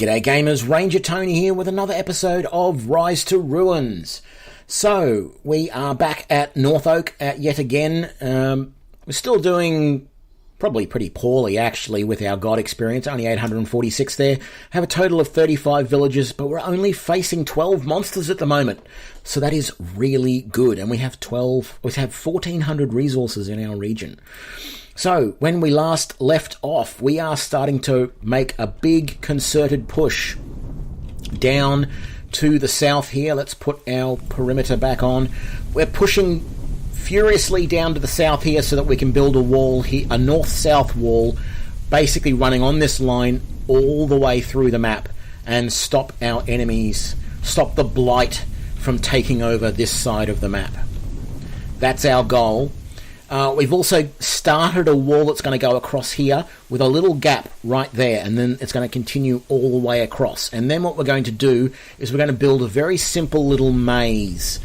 G'day gamers, Ranger Tony here with another episode of Rise to Ruins. So, we are back at North Oak yet again. We're still doing probably pretty poorly actually with our god experience, only 846 there. Have a total of 35 villages, but we're only facing 12 monsters at the moment. So that is really good, and we have 1400 resources in our region. So, when we last left off, we are starting to make a big concerted push down to the south here. Let's put our perimeter back on. We're pushing furiously down to the south here so that we can build a wall here, a north-south wall, basically running on this line all the way through the map and stop our enemies, stop the Blight from taking over this side of the map. That's our goal. We've also started a wall that's going to go across here with a little gap right there, and then it's going to continue all the way across. And then what we're going to do is we're going to build a very simple little maze.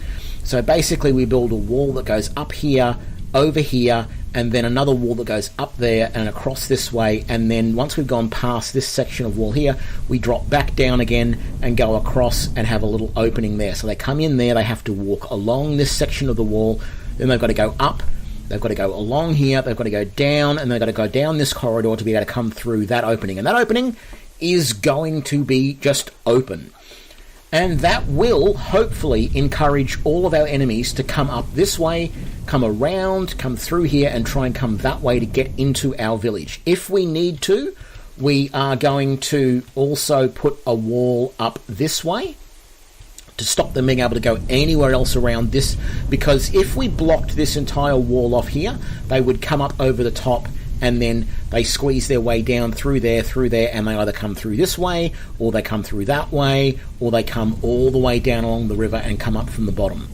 So basically we build a wall that goes up here, over here, and then another wall that goes up there and across this way, and then once we've gone past this section of wall here, we drop back down again and go across and have a little opening there. So they come in there, they have to walk along this section of the wall, then they've got to go up, they've got to go along here, they've got to go down, and they've got to go down this corridor to be able to come through that opening. And that opening is going to be just open. And that will hopefully encourage all of our enemies to come up this way, come around, come through here, and try and come that way to get into our village. If we need to, we are going to also put a wall up this way to stop them being able to go anywhere else around this, because if we blocked this entire wall off here, they would come up over the top and then they squeeze their way down through there, and they either come through this way, or they come through that way, or they come all the way down along the river and come up from the bottom.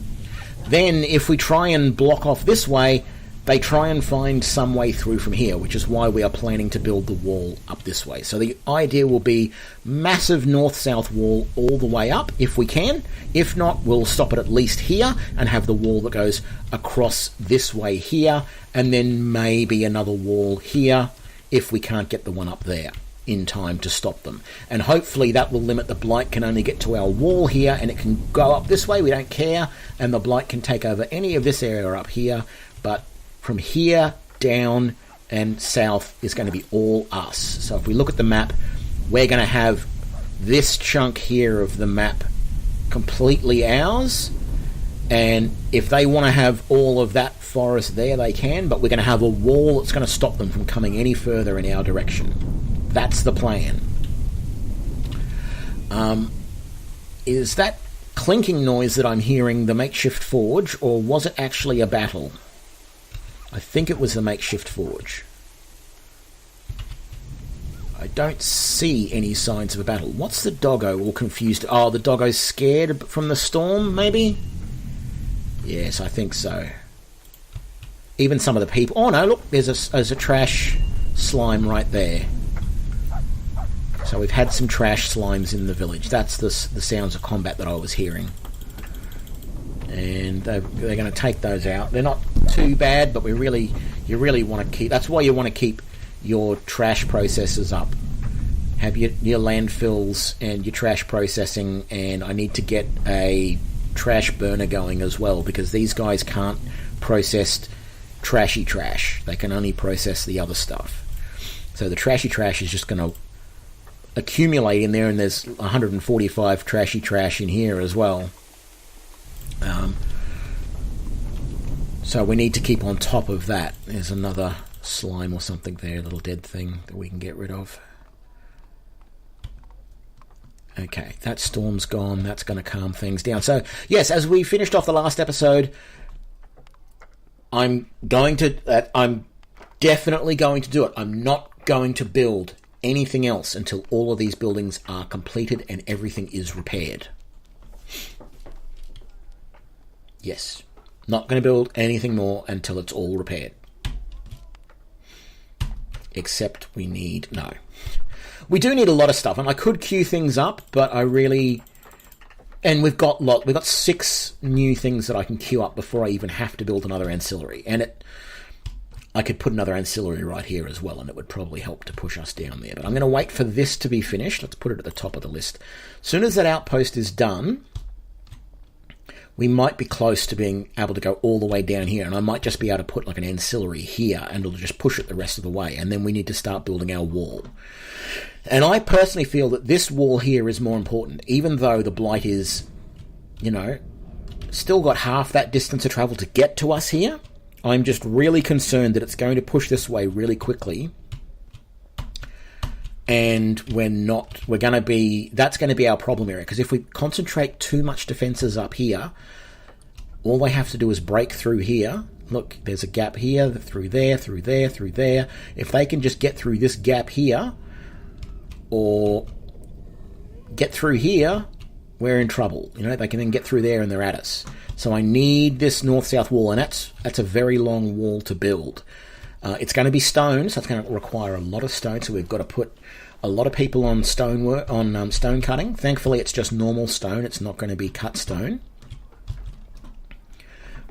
Then if we try and block off this way, they try and find some way through from here, which is why we are planning to build the wall up this way. So the idea will be massive north-south wall all the way up, if we can. If not, we'll stop it at least here and have the wall that goes across this way here, and then maybe another wall here if we can't get the one up there in time to stop them. And hopefully that will limit the Blight can only get to our wall here, and it can go up this way, we don't care, and the Blight can take over any of this area up here, but from here down and south is going to be all us. So if we look at the map, we're going to have this chunk here of the map completely ours, and if they want to have all of that forest there, they can, but we're going to have a wall that's going to stop them from coming any further in our direction. That's the plan. Is that clinking noise that I'm hearing the makeshift forge, or was it actually a battle? I think it was the makeshift forge. I don't see any signs of a battle. What's the doggo all confused? Oh, the doggo's scared from the storm, maybe? Yes, I think so. Even some of the people... Oh no, look, there's a trash slime right there. So we've had some trash slimes in the village. That's the sounds of combat that I was hearing. And they're going to take those out. They're not too bad, but you really want to keep... That's why you want to keep your trash processors up. Have your landfills and your trash processing, and I need to get a trash burner going as well, because these guys can't process trashy trash. They can only process the other stuff. So the trashy trash is just going to accumulate in there, and there's 145 trashy trash in here as well. So we need to keep on top of that. There's another slime or something there, a little dead thing that we can get rid of. Okay, that storm's gone. That's going to calm things down. So, yes, as we finished off the last episode, I'm definitely going to do it. I'm not going to build anything else until all of these buildings are completed and everything is repaired. Yes, not going to build anything more until it's all repaired. Except we need... No. We do need a lot of stuff, and I could queue things up, but I really... And we've got 6 new things that I can queue up before I even have to build another ancillary. And I could put another ancillary right here as well, and it would probably help to push us down there. But I'm going to wait for this to be finished. Let's put it at the top of the list. As soon as that outpost is done, we might be close to being able to go all the way down here, and I might just be able to put like an ancillary here, and it'll just push it the rest of the way, and then we need to start building our wall. And I personally feel that this wall here is more important, even though the Blight is, you know, still got half that distance to travel to get to us here. I'm just really concerned that it's going to push this way really quickly, and that's going to be our problem area, because if we concentrate too much defenses up here, all they have to do is break through here. Look, there's a gap here, through there, through there, through there. If they can just get through this gap here, or get through here, we're in trouble. You know, they can then get through there and they're at us. So I need this north-south wall, and that's a very long wall to build. It's going to be stone, so it's going to require a lot of stone. So we've got to put a lot of people on stone work, on stone cutting. Thankfully, it's just normal stone. It's not going to be cut stone.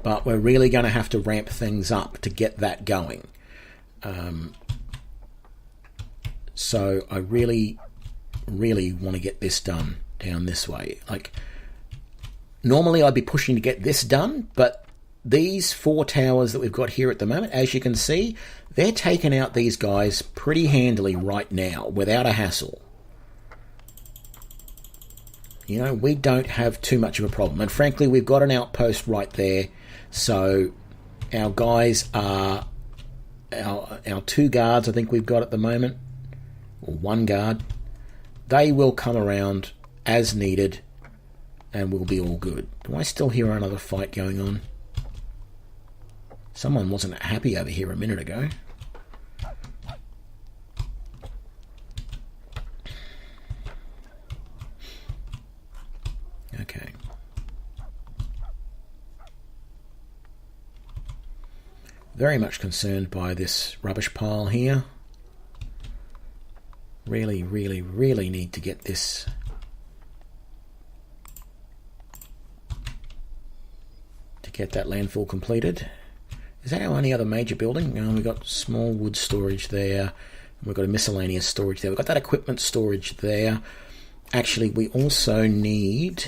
But we're really going to have to ramp things up to get that going. So I really, really want to get this done down this way. Like, normally I'd be pushing to get this done, but these 4 towers that we've got here at the moment, as you can see, they're taking out these guys pretty handily right now without a hassle. You know, we don't have too much of a problem. And frankly, we've got an outpost right there, so our guys are... Our 2 guards I think we've got at the moment, or 1 guard, they will come around as needed, and we'll be all good. Do I still hear another fight going on? Someone wasn't happy over here a minute ago. Okay. Very much concerned by this rubbish pile here. Really, really, really need to get this get that landfill completed. Is that our only other major building? We've got small wood storage there. We've got a miscellaneous storage there. We've got that equipment storage there. Actually, we also need...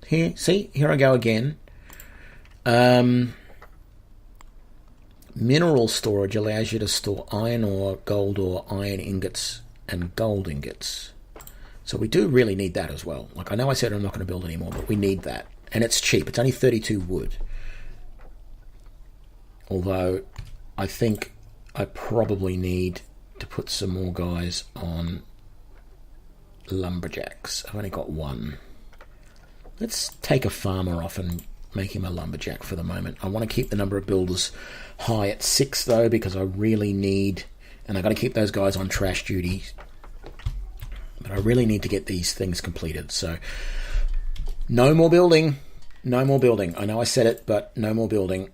Here, see? Here I go again. Mineral storage allows you to store iron ore, gold ore, iron ingots, and gold ingots. So we do really need that as well. Like, I know I said I'm not going to build anymore, but we need that. And it's cheap. It's only 32 wood. Although, I think I probably need to put some more guys on lumberjacks. I've only got 1. Let's take a farmer off and make him a lumberjack for the moment. I want to keep the number of builders high at 6, though, because I really need... And I've got to keep those guys on trash duty. But I really need to get these things completed. So, no more building. No more building. I know I said it, but no more building.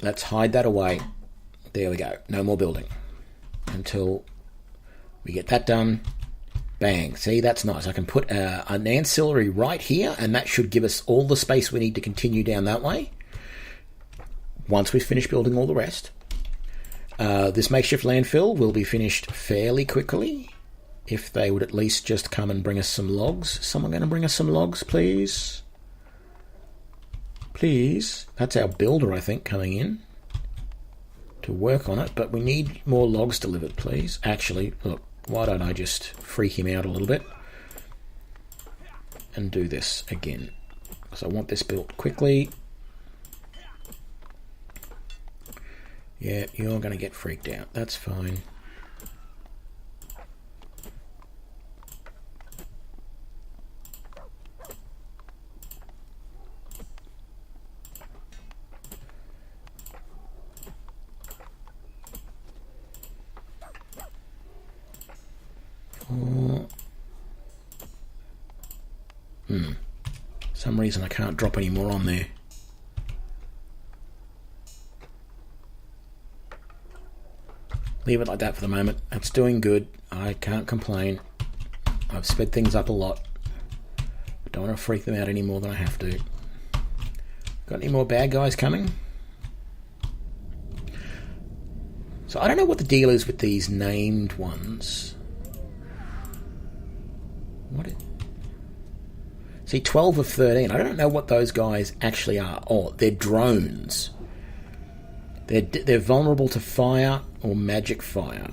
Let's hide that away. There we go. No more building. Until we get that done. Bang. See, that's nice. I can put an ancillary right here, and that should give us all the space we need to continue down that way. Once we finish building all the rest. This makeshift landfill will be finished fairly quickly. If they would at least just come and bring us some logs. Someone going to bring us some logs, please? Please. That's our builder, I think, coming in to work on it. But we need more logs delivered, please. Actually, look, why don't I just freak him out a little bit and do this again? Because I want this built quickly. Yeah, you're going to get freaked out. That's fine. Some reason I can't drop any more on there. Leave it like that for the moment. It's doing good. I can't complain. I've sped things up a lot. I don't want to freak them out any more than I have to. Got any more bad guys coming? So I don't know what the deal is with these named ones. See, 12 of 13. I don't know what those guys actually are. Oh, they're drones. They're vulnerable to fire or magic fire.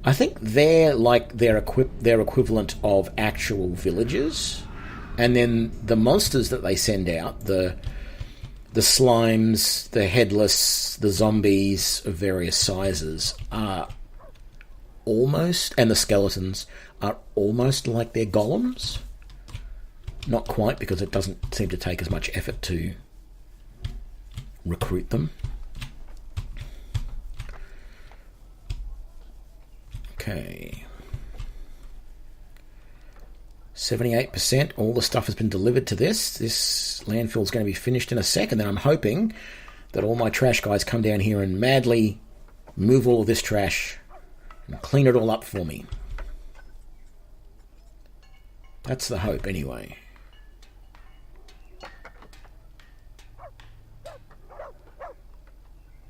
I think they're like their equivalent of actual villagers. And then the monsters that they send out, the slimes, the headless, the zombies of various sizes are almost, and the skeletons are almost like their golems. Not quite, because it doesn't seem to take as much effort to recruit them. Okay. 78%. All the stuff has been delivered to this. This landfill is going to be finished in a second. Then I'm hoping that all my trash guys come down here and madly move all of this trash and clean it all up for me. That's the hope, anyway.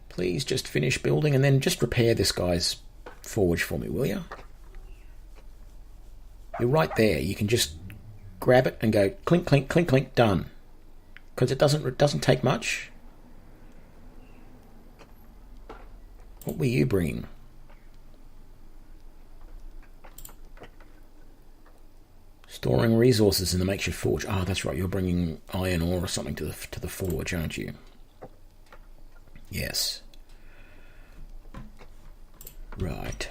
Please just finish building and then just repair this guy's forge for me, will you? You're right there. You can just grab it and go clink, clink, clink, clink, done. Because it doesn't take much. What were you bringing? Storing resources in the makeshift forge. Ah, that's right. You're bringing iron ore or something to the forge, aren't you? Yes. Right.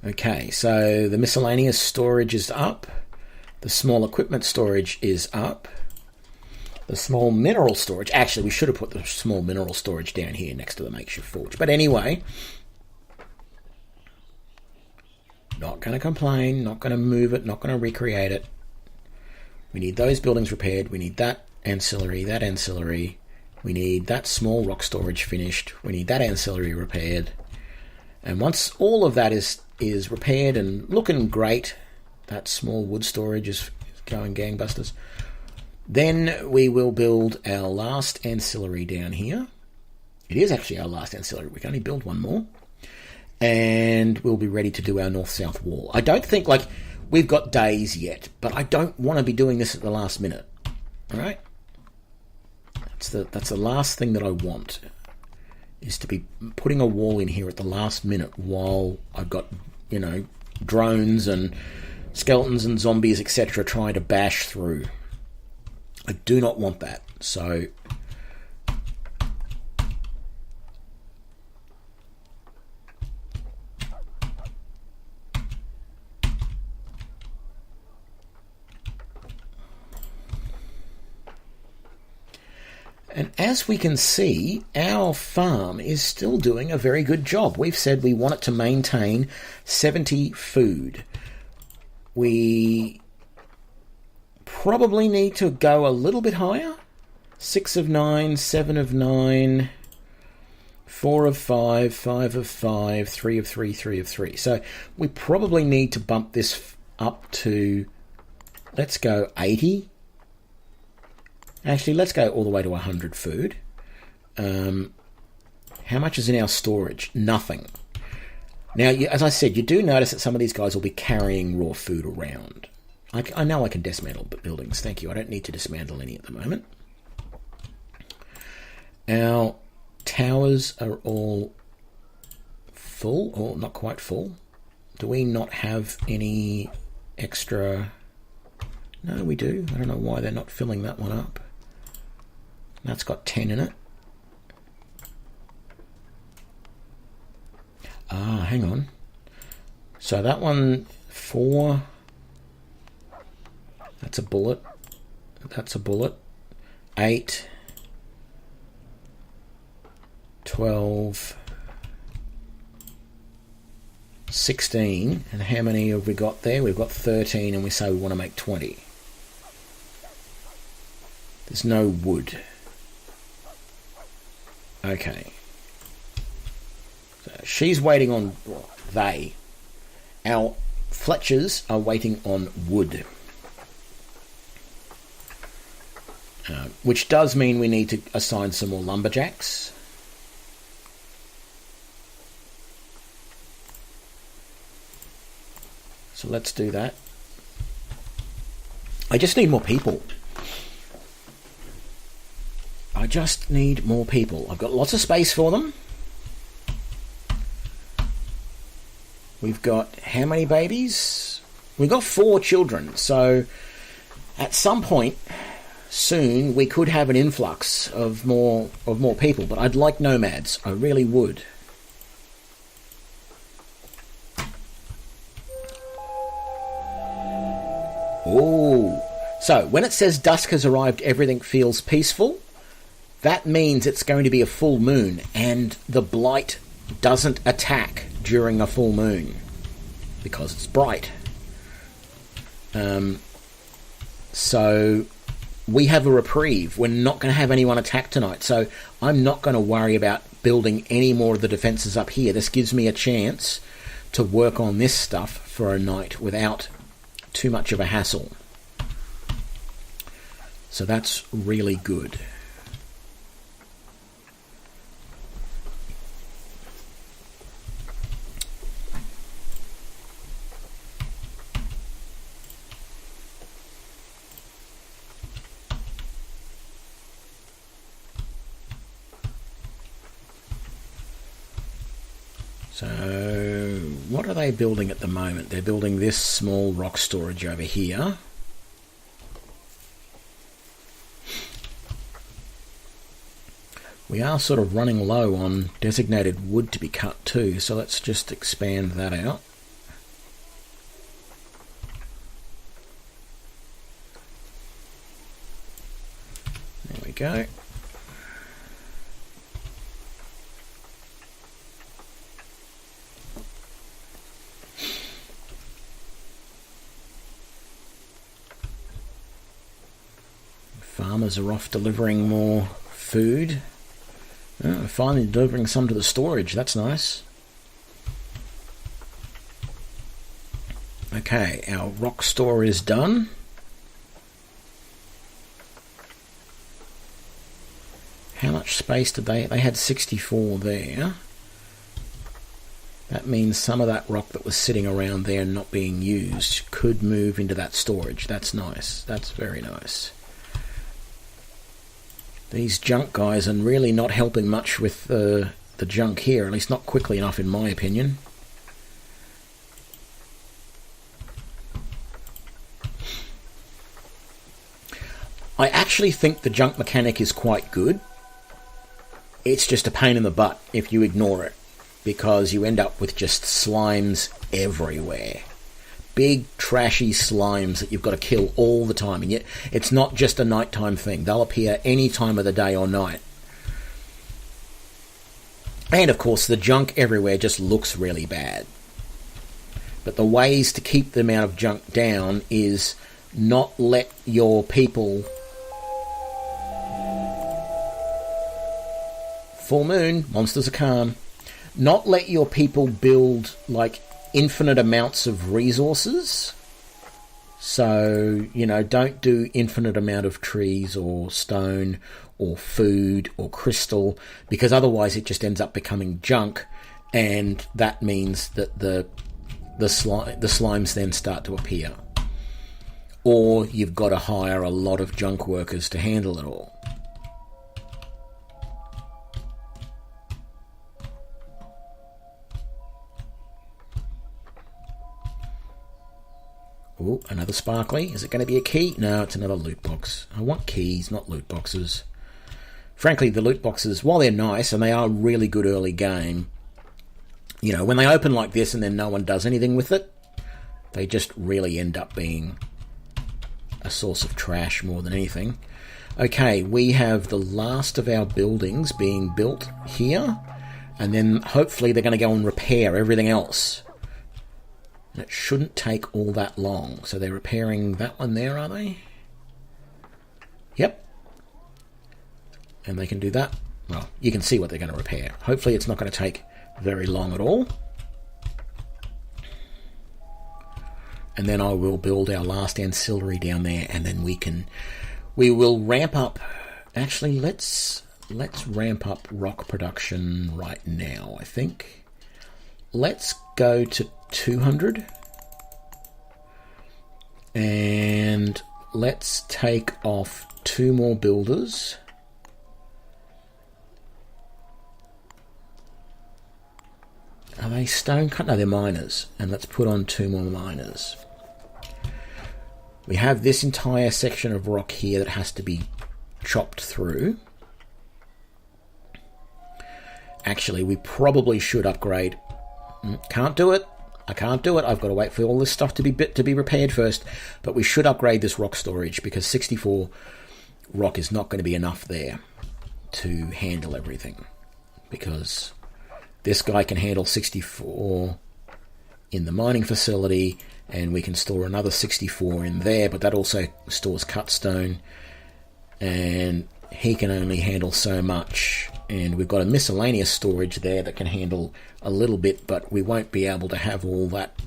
Okay, so the miscellaneous storage is up. The small equipment storage is up. The small mineral storage... Actually, we should have put the small mineral storage down here next to the makeshift forge. But anyway... Not going to complain, not going to move it, not going to recreate it. We need those buildings repaired. We need that ancillary, that ancillary. We need that small rock storage finished. We need that ancillary repaired. And once all of that is repaired and looking great, that small wood storage is going gangbusters, then we will build our last ancillary down here. It is actually our last ancillary. We can only build one more. And we'll be ready to do our north-south wall. I don't think, we've got days yet, but I don't want to be doing this at the last minute. All right? That's the last thing that I want, is to be putting a wall in here at the last minute while I've got, drones and skeletons and zombies, etc., trying to bash through. I do not want that. So... And as we can see, our farm is still doing a very good job. We've said we want it to maintain 70 food. We probably need to go a little bit higher. 6 of 9, 7 of 9, 4 of 5, 5 of 5, 3 of 3, 3 of 3. So we probably need to bump this up to, let's go 80. Actually, let's go all the way to 100 food. How much is in our storage? Nothing. Now, as I said, you do notice that some of these guys will be carrying raw food around. I know I can dismantle buildings. Thank you. I don't need to dismantle any at the moment. Our towers are all full, or not quite full. Do we not have any extra... No, we do. I don't know why they're not filling that one up. That's got 10 in it. Ah, hang on. So that one, 4. That's a bullet. That's a bullet. 8. 12. 16. And how many have we got there? We've got 13, and we say we want to make 20. There's no wood. Okay. So she's waiting on... Well, they. Our Fletchers are waiting on wood. which does mean we need to assign some more lumberjacks. So let's do that. I just need more people. I just need more people. I've got lots of space for them. We've got how many babies? We've got 4 children. So at some point soon we could have an influx of more people, but I'd like nomads. I really would. Oh, so when it says dusk has arrived, everything feels peaceful, that means it's going to be a full moon, and the blight doesn't attack during a full moon because it's bright. So we have a reprieve. We're not going to have anyone attack tonight, so I'm not going to worry about building any more of the defences up here. This gives me a chance to work on this stuff for a night without too much of a hassle. So that's really good. So, what are they building at the moment? They're building this small rock storage over here. We are sort of running low on designated wood to be cut too, so let's just expand that out. There we go. Farmers are off delivering more food. Oh, finally delivering some to the storage. That's nice. Okay, our rock store is done. How much space did they... They had 64 there. That means some of that rock that was sitting around there and not being used could move into that storage. That's nice. That's very nice. These junk guys are really not helping much with the junk here, at least not quickly enough in my opinion. I actually think the junk mechanic is quite good. It's just a pain in the butt if you ignore it, because you end up with just slimes everywhere. Big trashy slimes that you've got to kill all the time, and yet it's not just a nighttime thing. They'll appear any time of the day or night. And of course the junk everywhere just looks really bad. But the ways to keep the amount of junk down is not let your people... Full moon, monsters are calm. Not let your people build like infinite amounts of resources. So, you know, don't do infinite amount of trees or stone or food or crystal, because otherwise it just ends up becoming junk, and that means that the slimes then start to appear. Or you've got to hire a lot of junk workers to handle it all. Oh, another sparkly. Is it going to be a key? No, it's another loot box. I want keys, not loot boxes. Frankly, the loot boxes, while they're nice and they are really good early game, you know, when they open like this and then no one does anything with it, they just really end up being a source of trash more than anything. Okay, we have the last of our buildings being built here, and then hopefully they're going to go and repair everything else. It shouldn't take all that long. So they're repairing that one there, are they? Yep. And they can do that. Well, you can see what they're going to repair. Hopefully it's not going to take very long at all. And then I will build our last ancillary down there, and then we will ramp up Actually, let's ramp up rock production right now, I think. Let's go to 200. And let's take off 2 more builders. Are they stone cut? No, they're miners. And let's put on 2 more miners. We have this entire section of rock here that has to be chopped through. Actually, we probably should upgrade. Can't do it. I can't do it. I've got to wait for all this stuff to be repaired first. But we should upgrade this rock storage because 64 rock is not going to be enough there to handle everything. Because this guy can handle 64 in the mining facility, and we can store another 64 in there, but that also stores cut stone, and he can only handle so much. And we've got a miscellaneous storage there that can handle a little bit, but we won't be able to have all that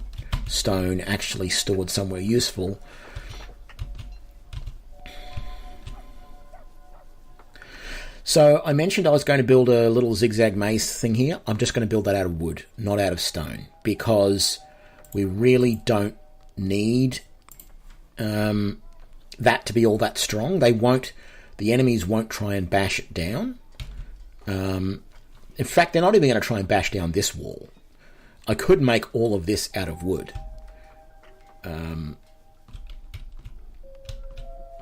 stone actually stored somewhere useful. So I mentioned I was going to build a little zigzag maze thing here. I'm just going to build that out of wood, not out of stone, because we really don't need that to be all that strong. The enemies won't try and bash it down. In fact, they're not even going to try and bash down this wall. I could make all of this out of wood.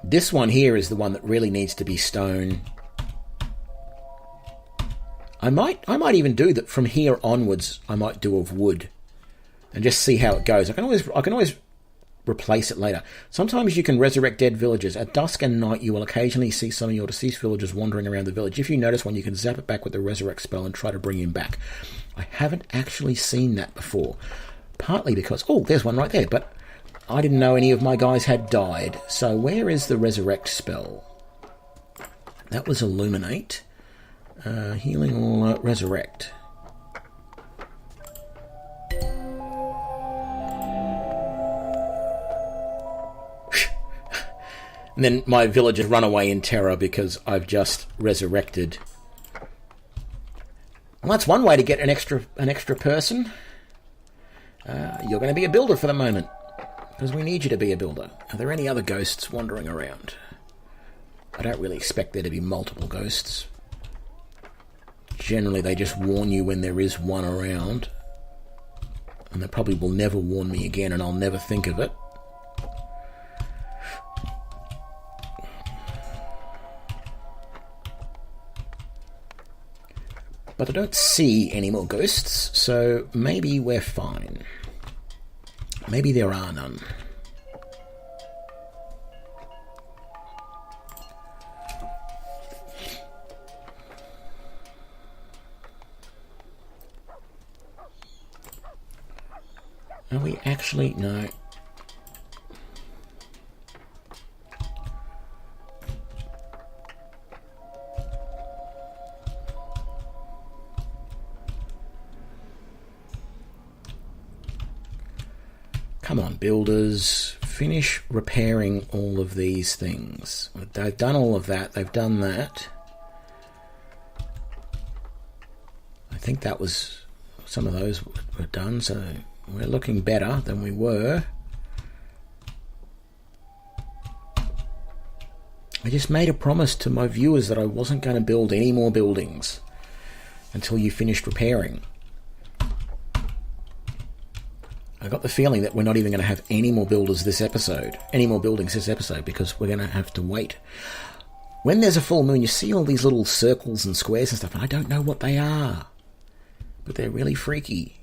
This one here is the one that really needs to be stone. I might even do that from here onwards. I might do of wood, and just see how it goes. I can always replace it later. Sometimes you can resurrect dead villagers. At dusk and night, you will occasionally see some of your deceased villagers wandering around the village. If you notice one, you can zap it back with the resurrect spell and try to bring him back. I haven't actually seen that before, partly because there's one right there, but I didn't know any of my guys had died. So where is the resurrect spell? That was illuminate. Healing or resurrect. And then my villagers run away in terror because I've just resurrected. Well, that's one way to get an extra person. You're going to be a builder for the moment, because we need you to be a builder. Are there any other ghosts wandering around? I don't really expect there to be multiple ghosts. Generally, they just warn you when there is one around. And they probably will never warn me again, and I'll never think of it. But I don't see any more ghosts, so maybe we're fine. Maybe there are none. Are we actually? No. Come on, builders. Finish repairing all of these things. They've done all of that. They've done that. I think that was... some of those were done, so we're looking better than we were. I just made a promise to my viewers that I wasn't going to build any more buildings until you finished repairing. I got the feeling that we're not even going to have any more buildings this episode, because we're going to have to wait. When there's a full moon, you see all these little circles and squares and stuff, and I don't know what they are, but they're really freaky.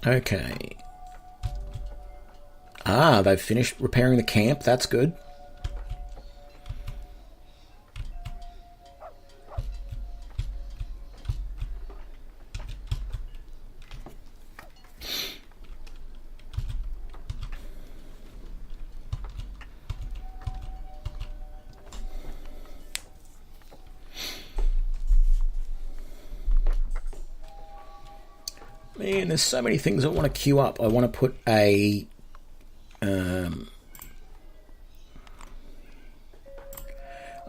Okay. They've finished repairing the camp. That's good. Man, there's so many things I want to queue up. I want to put a... I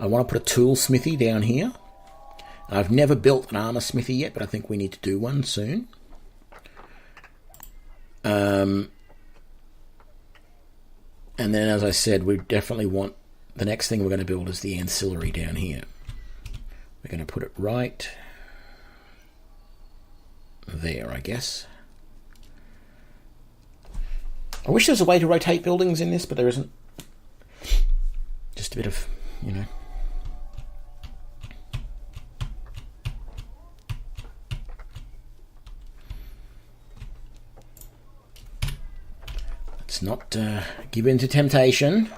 want to put a tool smithy down here. I've never built an armor smithy yet, but I think we need to do one soon. And then, as I said, we definitely want... The next thing we're going to build is the ancillary down here. We're going to put it right there, I guess. I wish there was a way to rotate buildings in this, but there isn't. Just a bit of, you know... Let's not give in to temptation.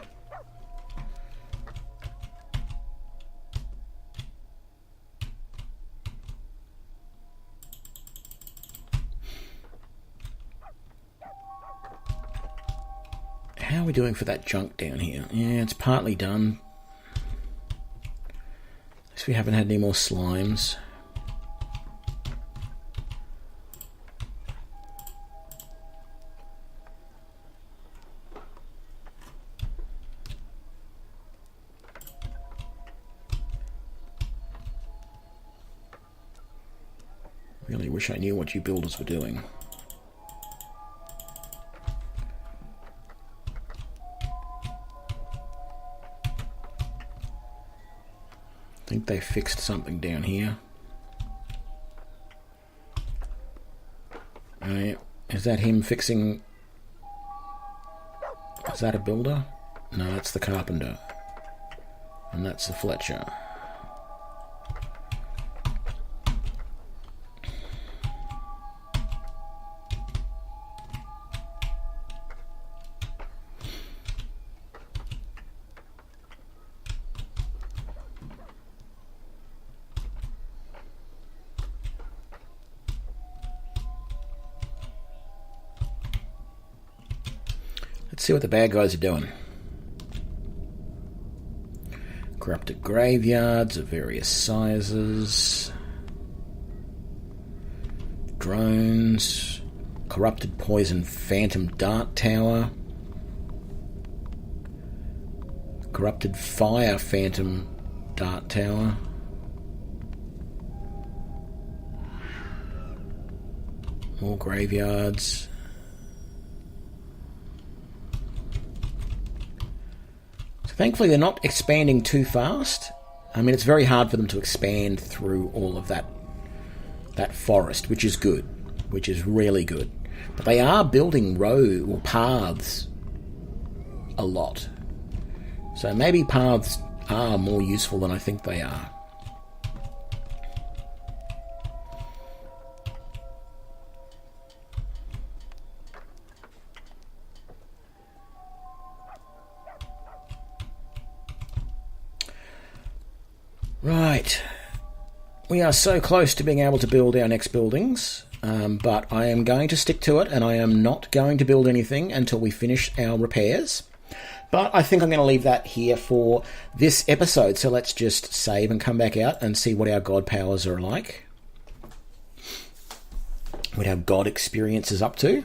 How are we doing for that junk down here? Yeah, it's partly done. At least we haven't had any more slimes. Really wish I knew what you builders were doing. I think they fixed something down here. Is that him fixing... Is that a builder? No, that's the carpenter. And that's the Fletcher. Let's see what the bad guys are doing. Corrupted graveyards of various sizes. Drones. Corrupted poison phantom dart tower. Corrupted fire phantom dart tower. More graveyards. Thankfully, they're not expanding too fast. I mean, it's very hard for them to expand through all of that forest, which is good, which is really good. But they are building road or paths a lot. So maybe paths are more useful than I think they are. Right, we are so close to being able to build our next buildings, but I am going to stick to it, and I am not going to build anything until we finish our repairs. But I think I'm going to leave that here for this episode, so let's just save and come back out and see what our god powers are like. What our god experience is up to.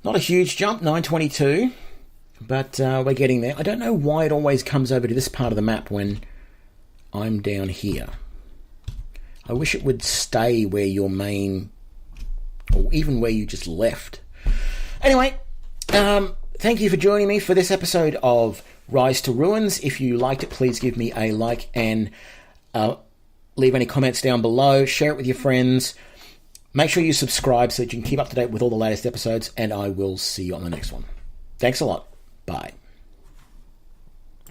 Not a huge jump, 922, but we're getting there. I don't know why it always comes over to this part of the map when I'm down here. I wish it would stay where your main, or even where you just left. Anyway, thank you for joining me for this episode of Rise to Ruins. If you liked it, please give me a like and leave any comments down below. Share it with your friends. Make sure you subscribe so that you can keep up to date with all the latest episodes, and I will see you on the next one. Thanks a lot. Bye.